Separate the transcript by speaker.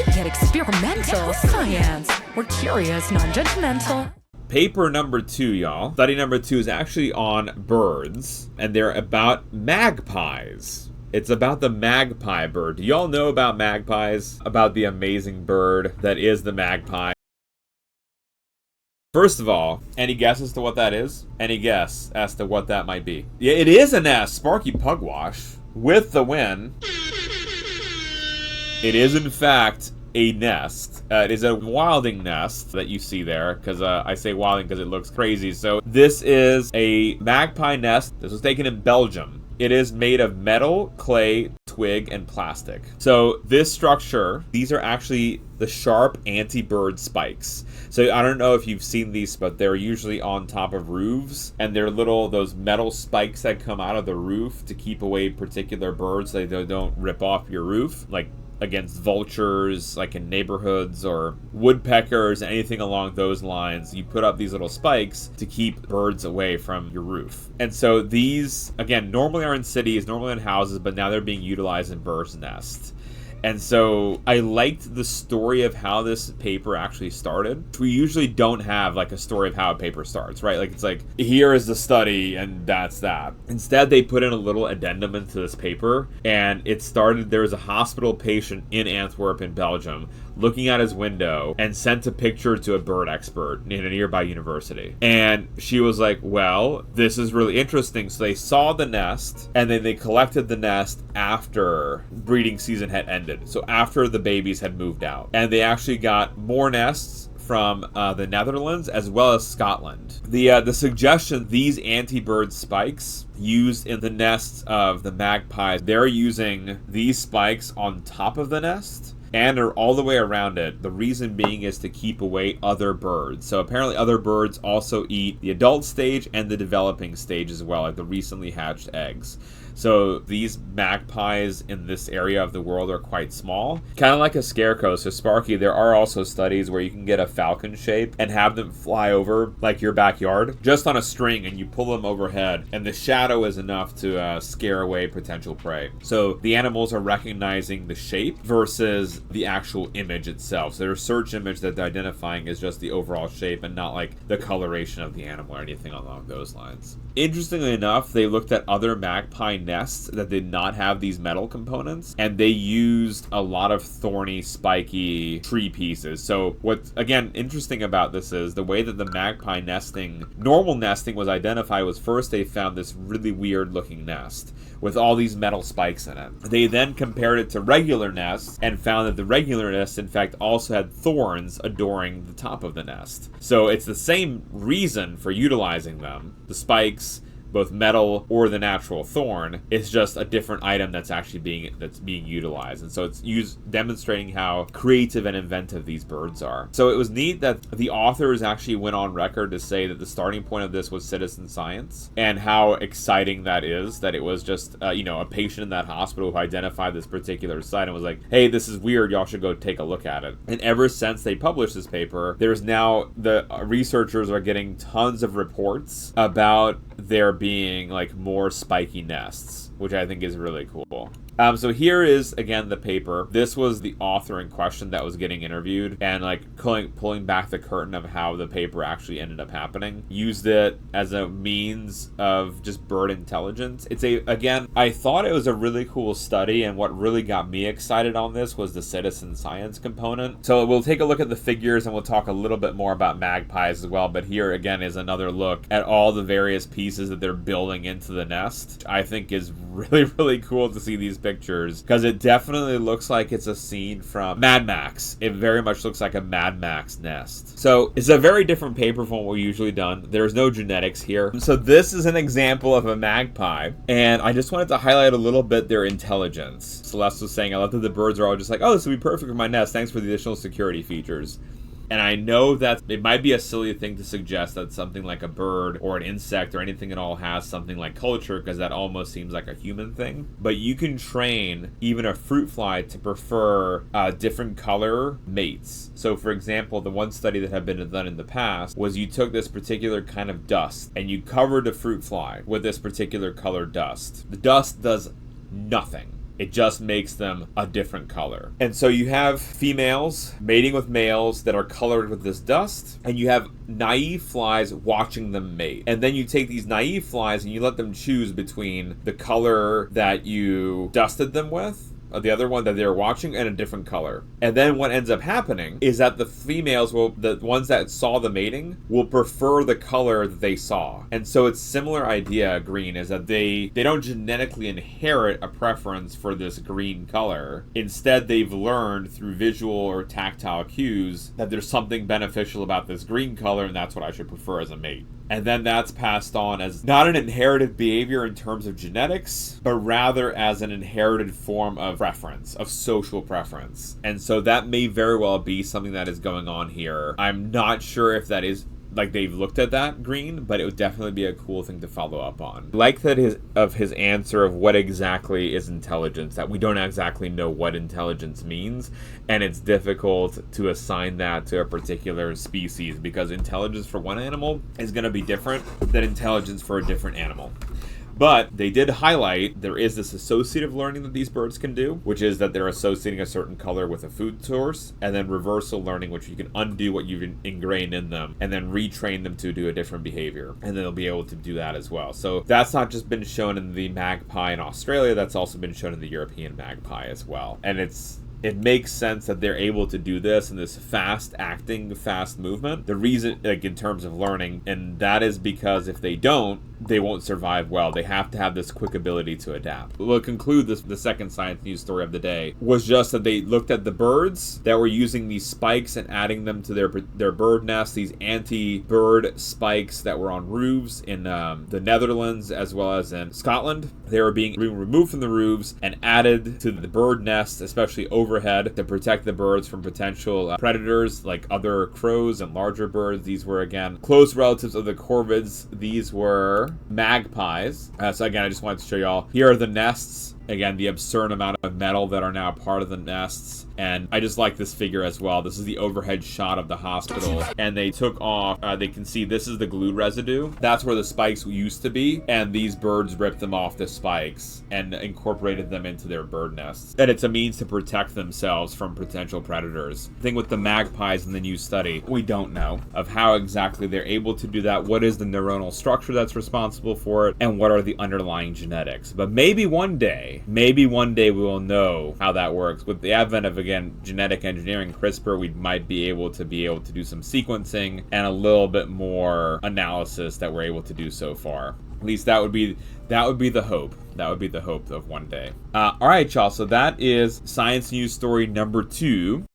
Speaker 1: we get experimental science. We're curious, non-judgmental.
Speaker 2: Paper number 2, y'all. Study number 2 is actually on birds, and they're about magpies. It's about the magpie bird. Do y'all know about magpies? About the amazing bird that is the magpie? First of all, any guess as to what that is? Any guess as to what that might be? Yeah, it is a nest. Sparky Pugwash with the win. It is, in fact, a nest. It is a wilding nest that you see there, because I say wilding because it looks crazy. So this is a magpie nest. This was taken in Belgium. It is made of metal, clay, twig, and plastic. So this structure, these are actually the sharp anti-bird spikes. So I don't know if you've seen these, but they're usually on top of roofs, and they're those metal spikes that come out of the roof to keep away particular birds so they don't rip off your roof, like against vultures, like in neighborhoods, or woodpeckers, anything along those lines. You put up these little spikes to keep birds away from your roof. And so these, again, normally are in cities, normally in houses, but now they're being utilized in birds' nests. And so I liked the story of how this paper actually started. We usually don't have like a story of how a paper starts, right? Like it's like, here is the study and that's that. Instead, they put in a little addendum into this paper, and it started, there was a hospital patient in Antwerp in Belgium looking out his window and sent a picture to a bird expert in a nearby university. And she was like, well, this is really interesting. So they saw the nest, and then they collected the nest after breeding season had ended. So after the babies had moved out. And they actually got more nests from the Netherlands as well as Scotland. The suggestion, these anti-bird spikes used in the nests of the magpies, they're using these spikes on top of the nest and are all the way around it. The reason being is to keep away other birds. So apparently other birds also eat the adult stage and the developing stage as well, like the recently hatched eggs. So these magpies in this area of the world are quite small, kind of like a scarecrow. So Sparky, there are also studies where you can get a falcon shape and have them fly over like your backyard just on a string, and you pull them overhead, and the shadow is enough to scare away potential prey. So the animals are recognizing the shape versus the actual image itself. So their search image that they're identifying is just the overall shape and not like the coloration of the animal or anything along those lines. Interestingly enough, they looked at other magpie nests that did not have these metal components, and they used a lot of thorny, spiky tree pieces. So what's, again, interesting about this is the way that the magpie nesting, normal nesting was identified was first they found this really weird looking nest with all these metal spikes in it. They then compared it to regular nests and found that the regular nest, in fact, also had thorns adoring the top of the nest. So it's the same reason for utilizing them. The spikes, both metal or the natural thorn, is just a different item that's actually being utilized. And so it's demonstrating how creative and inventive these birds are. So it was neat that the authors actually went on record to say that the starting point of this was citizen science, and how exciting that is, that it was just a patient in that hospital who identified this particular site and was like, hey, this is weird, y'all should go take a look at it. And ever since they published this paper, there's now, the researchers are getting tons of reports about there being like more spiky nests, which I think is really cool. So here is, again, the paper. This was the author in question that was getting interviewed, and like pulling back the curtain of how the paper actually ended up happening. Used it as a means of just bird intelligence. Again, I thought it was a really cool study, and what really got me excited on this was the citizen science component. So we'll take a look at the figures, and we'll talk a little bit more about magpies as well, but here again is another look at all the various pieces that they're building into the nest. I think is really, really cool to see these pictures, because it definitely looks like it's a scene from Mad Max. It very much looks like a Mad Max nest. So it's a very different paper from what we've usually done. There's no genetics here. So this is an example of a magpie, and I just wanted to highlight a little bit their intelligence. Celeste was saying, I love that the birds are all just like, oh, this would be perfect for my nest. Thanks for the additional security features. And I know that it might be a silly thing to suggest that something like a bird or an insect or anything at all has something like culture, because that almost seems like a human thing. But you can train even a fruit fly to prefer different color mates. So for example, the one study that had been done in the past was you took this particular kind of dust and you covered a fruit fly with this particular colored dust. The dust does nothing. It just makes them a different color. And so you have females mating with males that are colored with this dust, and you have naive flies watching them mate. And then you take these naive flies and you let them choose between the color that you dusted them with, the other one that they're watching, and a different color. And then what ends up happening is that the females the ones that saw the mating, will prefer the color that they saw. And so it's similar idea, green, is that they don't genetically inherit a preference for this green color. Instead, they've learned through visual or tactile cues that there's something beneficial about this green color, and that's what I should prefer as a mate. And then that's passed on as not an inherited behavior in terms of genetics, but rather as an inherited form of preference, of social preference. And so that may very well be something that is going on here. I'm not sure if that is, like, they've looked at that, green, but it would definitely be a cool thing to follow up on. Like that his answer of what exactly is intelligence, that we don't exactly know what intelligence means, and it's difficult to assign that to a particular species, because intelligence for one animal is going to be different than intelligence for a different animal. But they did highlight there is this associative learning that these birds can do, which is that they're associating a certain color with a food source, and then reversal learning, which you can undo what you've ingrained in them and then retrain them to do a different behavior, and then they'll be able to do that as well. So that's not just been shown in the magpie in Australia, that's also been shown in the European magpie as well. And it makes sense that they're able to do this in this fast acting, fast movement. The reason, like, in terms of learning, and that is because if they don't, they won't survive well. They have to have this quick ability to adapt. We'll conclude the second science news story of the day was just that they looked at the birds that were using these spikes and adding them to their bird nests, these anti-bird spikes that were on roofs in the Netherlands as well as in Scotland. They were being removed from the roofs and added to the bird nests, especially overhead, to protect the birds from potential predators like other crows and larger birds. These were, again, close relatives of the corvids. These were magpies. So again, I just wanted to show y'all. Here are the nests. Again, the absurd amount of metal that are now part of the nests. And I just like this figure as well. This is the overhead shot of the hospital. And they took off, they can see this is the glue residue. That's where the spikes used to be. And these birds ripped them off the spikes and incorporated them into their bird nests. And it's a means to protect themselves from potential predators. The thing with the magpies in the new study, we don't know of how exactly they're able to do that. What is the neuronal structure that's responsible for it? And what are the underlying genetics? But maybe one day we will know how that works. With the advent of, again, genetic engineering, CRISPR, we might be able to do some sequencing and a little bit more analysis that we're able to do so far. At least that would be the hope. That would be the hope of one day. All right, y'all. So that is science news story number 2.